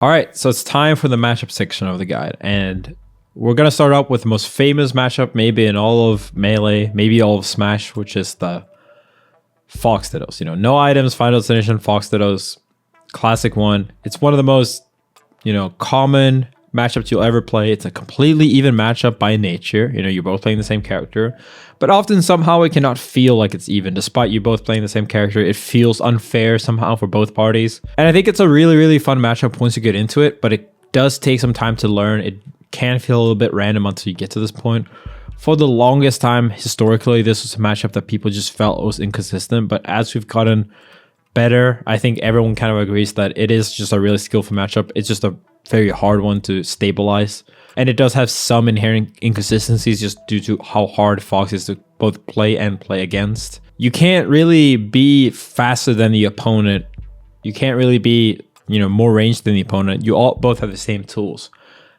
All right, so it's time for the matchup section of the guide. And we're going to start out with the most famous matchup, maybe in all of Melee, maybe all of Smash, which is the Fox Dittos. No items, Final Destination, Fox Dittos, classic one. It's one of the most, common matchups you'll ever play. It's a completely even matchup by nature. You're both playing the same character, but often somehow it cannot feel like it's even. Despite you both playing the same character, it feels unfair somehow for both parties. And I think it's a really, really fun matchup once you get into it, but it does take some time to learn. It can feel a little bit random until you get to this point. For the longest time, historically, this was a matchup that people just felt was inconsistent, but as we've gotten better, I think everyone kind of agrees that it is just a really skillful matchup. It's just a very hard one to stabilize, and it does have some inherent inconsistencies just due to how hard Fox is to both play and play against. You can't really be faster than the opponent. You can't really be, more ranged than the opponent. You all both have the same tools.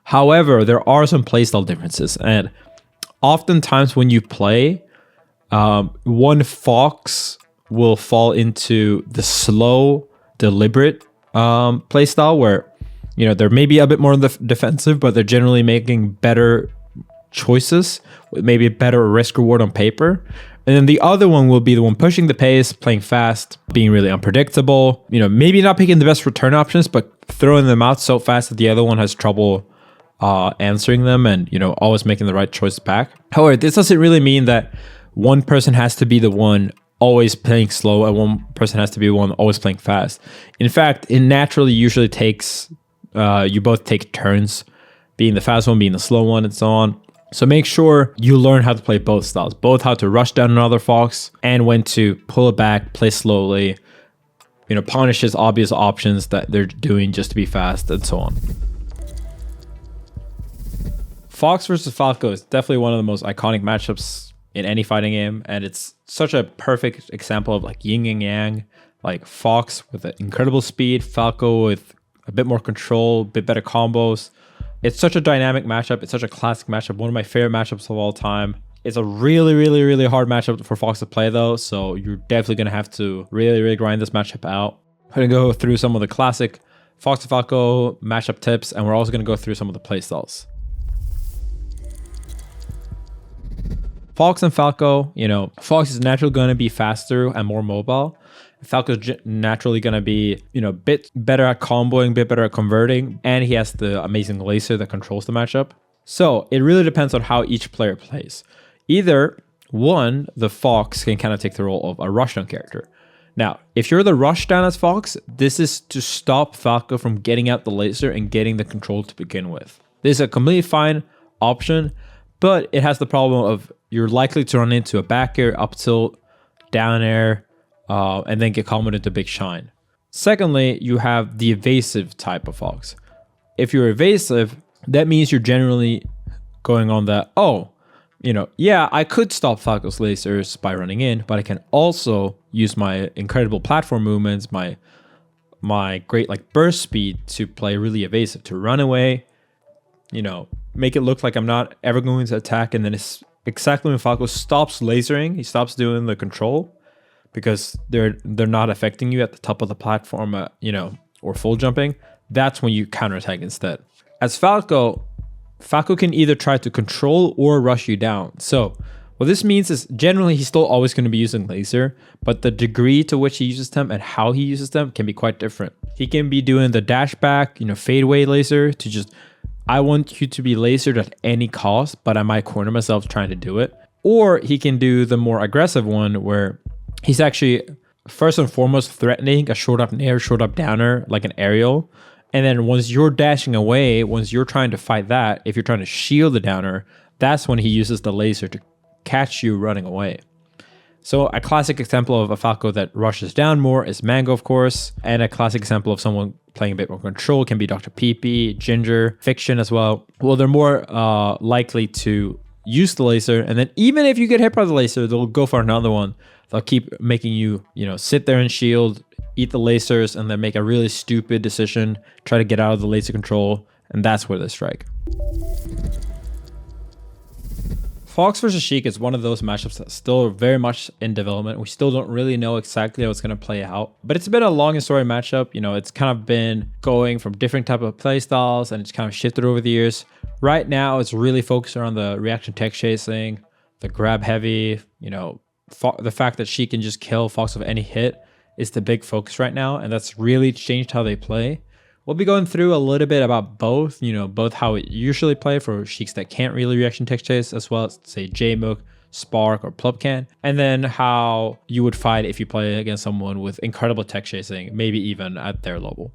However, there are some playstyle differences, and oftentimes when you play, one Fox will fall into the slow, deliberate playstyle where they're maybe a bit more on the defensive, but they're generally making better choices with maybe a better risk reward on paper. And then the other one will be the one pushing the pace, playing fast, being really unpredictable, maybe not picking the best return options, but throwing them out so fast that the other one has trouble answering them and, always making the right choice back. However, this doesn't really mean that one person has to be the one always playing slow and one person has to be the one always playing fast. In fact, it naturally usually takes, you both take turns, being the fast one, being the slow one, and so on. So make sure you learn how to play both styles, both how to rush down another Fox and when to pull it back, play slowly, punish his obvious options that they're doing just to be fast, and so on. Fox versus Falco is definitely one of the most iconic matchups in any fighting game, and it's such a perfect example of like yin and yang, like Fox with an incredible speed, Falco with a bit more control, a bit better combos. It's such a dynamic matchup. It's such a classic matchup, one of my favorite matchups of all time. It's a really, really, really hard matchup for Fox to play though, so you're definitely going to have to really, really grind this matchup out. We're going to go through some of the classic Fox to Falco matchup tips, and we're also going to go through some of the playstyles. Fox and Falco, Fox is naturally going to be faster and more mobile. Falco's naturally going to be, bit better at comboing, bit better at converting, and he has the amazing laser that controls the matchup. So it really depends on how each player plays. Either one, the Fox can kind of take the role of a rushdown character. Now, if you're the rushdown as Fox, this is to stop Falco from getting out the laser and getting the control to begin with. This is a completely fine option, but it has the problem of you're likely to run into a back air, up tilt, down air, and then get comboed into big shine. Secondly, you have the evasive type of Fox. If you're evasive, that means you're generally going on that, I could stop Falco's lasers by running in, but I can also use my incredible platform movements, my great burst speed to play really evasive, to run away, make it look like I'm not ever going to attack, and then it's exactly when Falco stops lasering, he stops doing the control, because they're not affecting you at the top of the platform, or full jumping. That's when you counterattack instead. As Falco can either try to control or rush you down. So what this means is generally he's still always going to be using laser, but the degree to which he uses them and how he uses them can be quite different. He can be doing the dash back, fade away laser to just, I want you to be lasered at any cost, but I might corner myself trying to do it. Or he can do the more aggressive one where he's actually first and foremost threatening a short up nair, short up downer, like an aerial. And then once you're dashing away, once you're trying to fight that, if you're trying to shield the downer, that's when he uses the laser to catch you running away. So a classic example of a Falco that rushes down more is Mango, of course. And a classic example of someone playing a bit more control can be Dr. PP, Ginger, Fiction as well. Well, they're more likely to use the laser. And then even if you get hit by the laser, they'll go for another one. They'll keep making you, sit there and shield, eat the lasers, and then make a really stupid decision, try to get out of the laser control, and that's where they strike. Fox versus Sheik is one of those matchups that's still very much in development. We still don't really know exactly how it's going to play out, but it's been a long and story matchup. It's kind of been going from different type of play styles, and it's kind of shifted over the years. Right now, it's really focused on the reaction tech chasing, the grab heavy, the fact that she can just kill Fox with any hit is the big focus right now, and that's really changed how they play. We'll be going through a little bit about both, both how it usually play for Sheiks that can't really reaction tech chase, as well as say Jmook, Spark, or Plubcan, and then how you would fight if you play against someone with incredible tech chasing, maybe even at their level.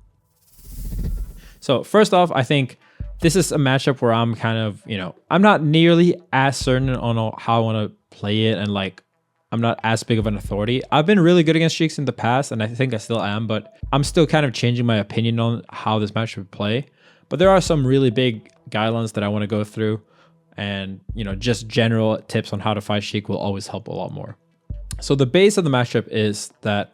So first off, I think this is a matchup where I'm kind of, I'm not nearly as certain on how I want to play it, and I'm not as big of an authority. I've been really good against Sheiks in the past, and I think I still am, but I'm still kind of changing my opinion on how this match would play. But there are some really big guidelines that I want to go through, and just general tips on how to fight Sheik will always help a lot more. So the base of the matchup is that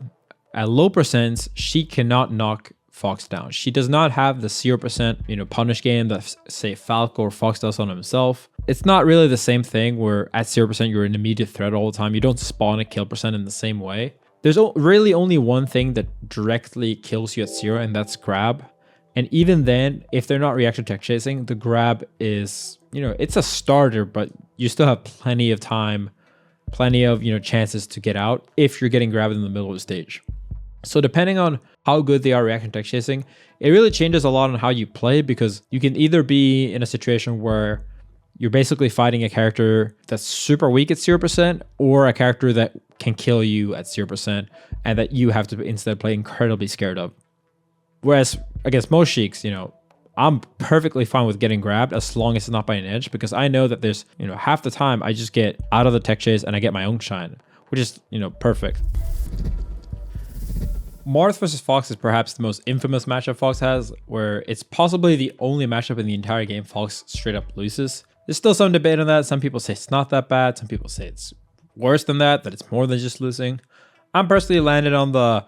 at low percents, Sheik cannot knock Fox down. She does not have the 0% punish game that say Falco or Fox does on himself. It's not really the same thing where at 0% you're an immediate threat all the time. You don't spawn a kill percent in the same way. There's really only one thing that directly kills you at 0, and that's grab. And even then, if they're not reaction tech chasing, the grab is, it's a starter, but you still have plenty of time, plenty of, chances to get out if you're getting grabbed in the middle of the stage. So depending on how good they are reaction tech chasing, it really changes a lot on how you play, because you can either be in a situation where you're basically fighting a character that's super weak at 0%, or a character that can kill you at 0%, and that you have to instead play incredibly scared of. Whereas against most Sheiks, I'm perfectly fine with getting grabbed as long as it's not by an edge, because I know that there's, half the time I just get out of the tech chase and I get my own shine, which is, perfect. Marth versus Fox is perhaps the most infamous matchup Fox has, where it's possibly the only matchup in the entire game Fox straight up loses. There's still some debate on that. Some people say it's not that bad. Some people say it's worse than that it's more than just losing. I'm personally landed on the,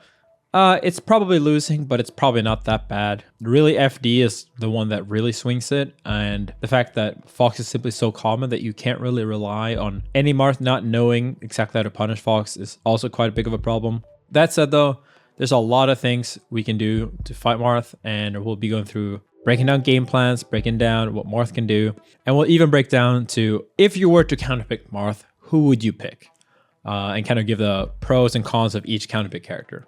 it's probably losing, but it's probably not that bad. Really, FD is the one that really swings it. And the fact that Fox is simply so common that you can't really rely on any Marth not knowing exactly how to punish Fox is also quite big of a problem. That said though, there's a lot of things we can do to fight Marth, and we'll be going through breaking down game plans, breaking down what Marth can do, and we'll even break down to, if you were to counterpick Marth, who would you pick? And kind of give the pros and cons of each counterpick character.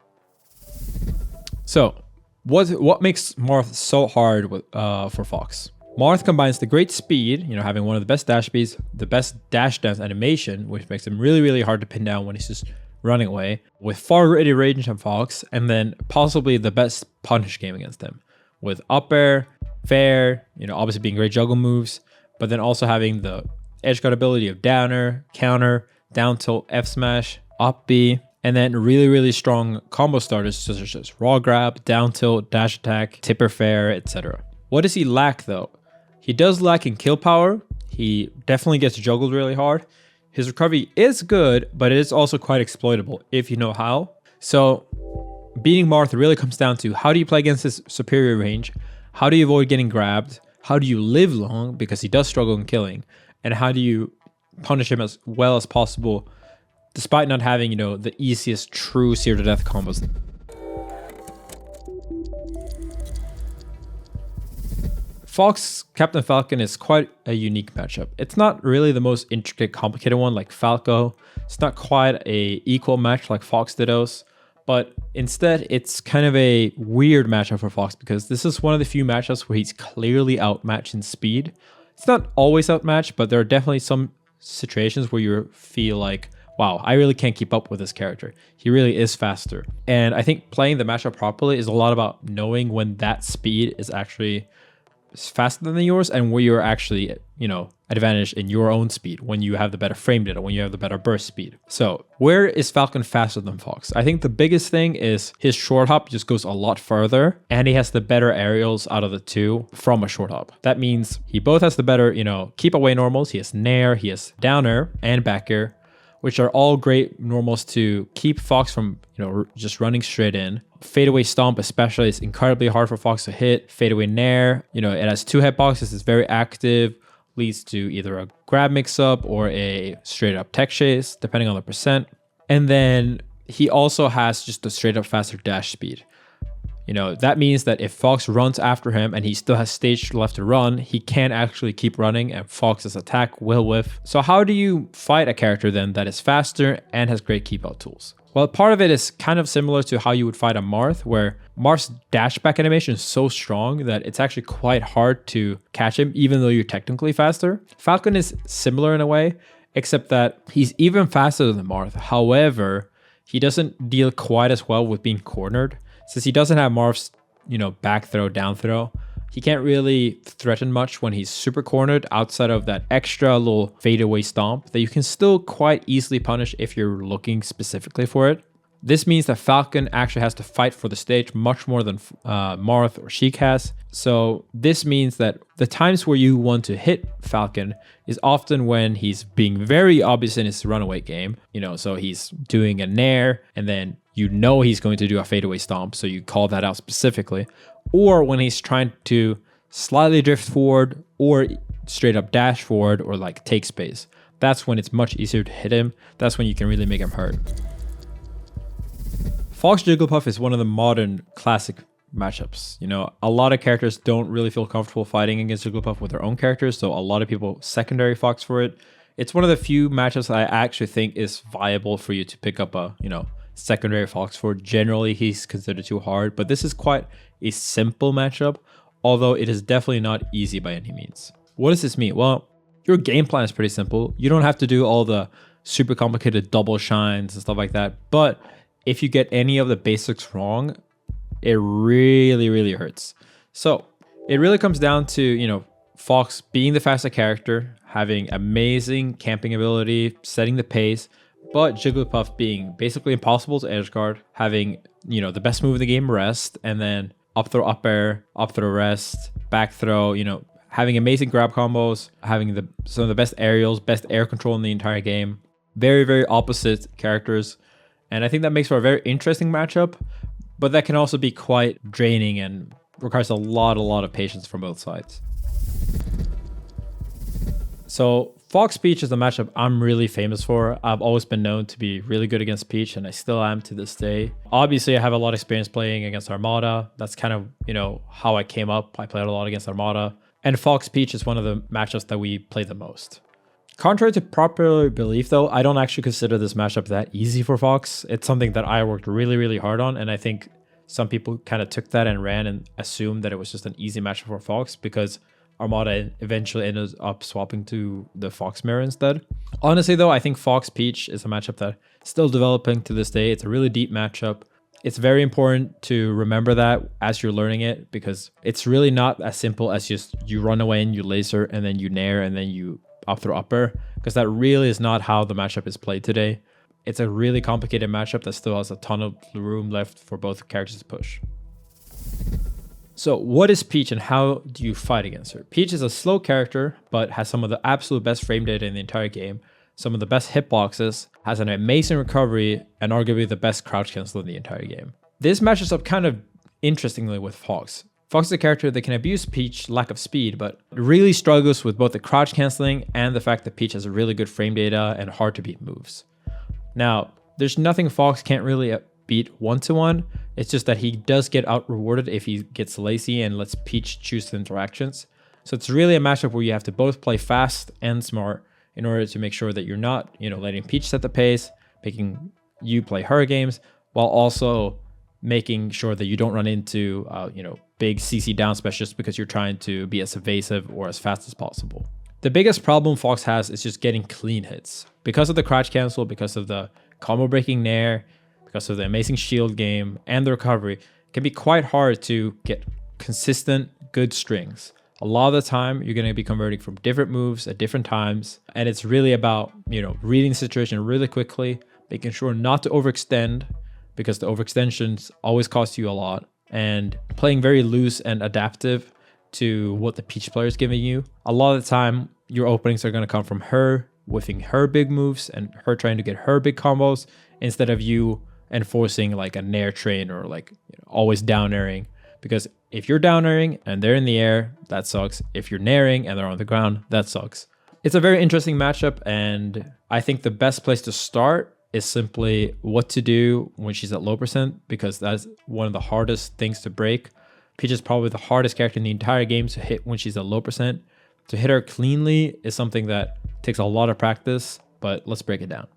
So, what makes Marth so hard for Fox? Marth combines the great speed, having one of the best dash speeds, the best dash dance animation, which makes him really, really hard to pin down when he's just running away, with far greater range than Fox, and then possibly the best punish game against him, with up air, fair, obviously being great juggle moves, but then also having the edge guard ability of downer, counter, down tilt, F smash, up B, and then really, really strong combo starters such as raw grab, down tilt, dash attack, tipper fair, etc. What does he lack though? He does lack in kill power. He definitely gets juggled really hard. His recovery is good, but it is also quite exploitable if you know how. So beating Marth really comes down to, how do you play against his superior range? How do you avoid getting grabbed? How do you live long, because he does struggle in killing? And how do you punish him as well as possible, despite not having, the easiest true 0 to death combos? Fox Captain Falcon is quite a unique matchup. It's not really the most intricate, complicated one like Falco. It's not quite a equal match like Fox Dittos, but instead it's kind of a weird matchup for Fox, because this is one of the few matchups where he's clearly outmatched in speed. It's not always outmatched, but there are definitely some situations where you feel like, wow, I really can't keep up with this character. He really is faster. And I think playing the matchup properly is a lot about knowing when that speed is actually faster than yours, and where you're actually, advantage in your own speed, when you have the better frame data, when you have the better burst speed. So where is Falcon faster than Fox? I think the biggest thing is his short hop just goes a lot further, and he has the better aerials out of the two from a short hop. That means he both has the better, keep away normals. He has nair, he has downer and back air, which are all great normals to keep Fox from, just running straight in. Fadeaway stomp especially is incredibly hard for Fox to hit. Fadeaway nair, it has 2 hitboxes, it's very active. leads to either a grab mix-up or a straight-up tech chase, depending on the percent. And then he also has just a straight-up faster dash speed. That means that if Fox runs after him and he still has stage left to run, he can't actually keep running and Fox's attack will whiff. So how do you fight a character then that is faster and has great keep out tools? Well, part of it is kind of similar to how you would fight a Marth, where Marth's dash back animation is so strong that it's actually quite hard to catch him, even though you're technically faster. Falcon is similar in a way, except that he's even faster than Marth. However, he doesn't deal quite as well with being cornered. Since he doesn't have Marth's, back throw, down throw, he can't really threaten much when he's super cornered outside of that extra little fadeaway stomp that you can still quite easily punish if you're looking specifically for it. This means that Falcon actually has to fight for the stage much more than Marth or Sheik has. So this means that the times where you want to hit Falcon is often when he's being very obvious in his runaway game. So he's doing a nair and then he's going to do a fadeaway stomp, so you call that out specifically. Or when he's trying to slightly drift forward or straight up dash forward or like take space. That's when it's much easier to hit him. That's when you can really make him hurt. Fox Jigglypuff is one of the modern classic matchups. A lot of characters don't really feel comfortable fighting against Jigglypuff with their own characters, so a lot of people secondary Fox for it. It's one of the few matchups I actually think is viable for you to pick up a, secondary Fox for. Generally, he's considered too hard, but this is quite a simple matchup, although it is definitely not easy by any means. What does this mean? Well, your game plan is pretty simple. You don't have to do all the super complicated double shines and stuff like that, but if you get any of the basics wrong, it really, really hurts. So it really comes down to, Fox being the fastest character, having amazing camping ability, setting the pace, but Jigglypuff being basically impossible to edgeguard, having, the best move in the game, rest, and then up throw, up air, up throw, rest, back throw, having amazing grab combos, having some of the best aerials, best air control in the entire game. Very, very opposite characters. And I think that makes for a very interesting matchup, but that can also be quite draining and requires a lot of patience from both sides. So Fox Peach is a matchup I'm really famous for. I've always been known to be really good against Peach, and I still am to this day. Obviously, I have a lot of experience playing against Armada. That's kind of, how I came up. I played a lot against Armada. And Fox Peach is one of the matchups that we play the most. Contrary to popular belief, though, I don't actually consider this matchup that easy for Fox. It's something that I worked really, really hard on, and I think some people kind of took that and ran and assumed that it was just an easy matchup for Fox because Armada eventually ended up swapping to the Fox mirror instead. Honestly, though, I think Fox Peach is a matchup that's still developing to this day. It's a really deep matchup. It's very important to remember that as you're learning it, because it's really not as simple as just you run away and you laser and then you nair and then you up throw upper, because that really is not how the matchup is played today. It's a really complicated matchup that still has a ton of room left for both characters to push. So what is Peach and how do you fight against her? Peach is a slow character, but has some of the absolute best frame data in the entire game, some of the best hitboxes, has an amazing recovery, and arguably the best crouch cancel in the entire game. This matches up kind of interestingly with Fox. Fox is a character that can abuse Peach's lack of speed, but really struggles with both the crouch canceling and the fact that Peach has a really good frame data and hard to beat moves. Now, there's nothing Fox can't really beat one-to-one. It's just that he does get out rewarded if he gets lazy and lets Peach choose the interactions. So it's really a matchup where you have to both play fast and smart in order to make sure that you're not, letting Peach set the pace, making you play her games, while also making sure that you don't run into, big CC down smash just because you're trying to be as evasive or as fast as possible. The biggest problem Fox has is just getting clean hits. Because of the crouch cancel, because of the combo breaking nair, because of the amazing shield game and the recovery, it can be quite hard to get consistent, good strings. A lot of the time, you're going to be converting from different moves at different times. And it's really about, reading the situation really quickly, making sure not to overextend, because the overextensions always cost you a lot, and playing very loose and adaptive to what the Peach player is giving you. A lot of the time, your openings are going to come from her whiffing her big moves and her trying to get her big combos instead of you enforcing like a nair train or always down airing, because if you're down airing and they're in the air, that sucks. If you're naring and they're on the ground, that sucks. It's a very interesting matchup, and I think the best place to start is simply what to do when she's at low percent, because that's one of the hardest things to break. Peach is probably the hardest character in the entire game to hit when she's at low percent. To hit her cleanly is something that takes a lot of practice, but let's break it down.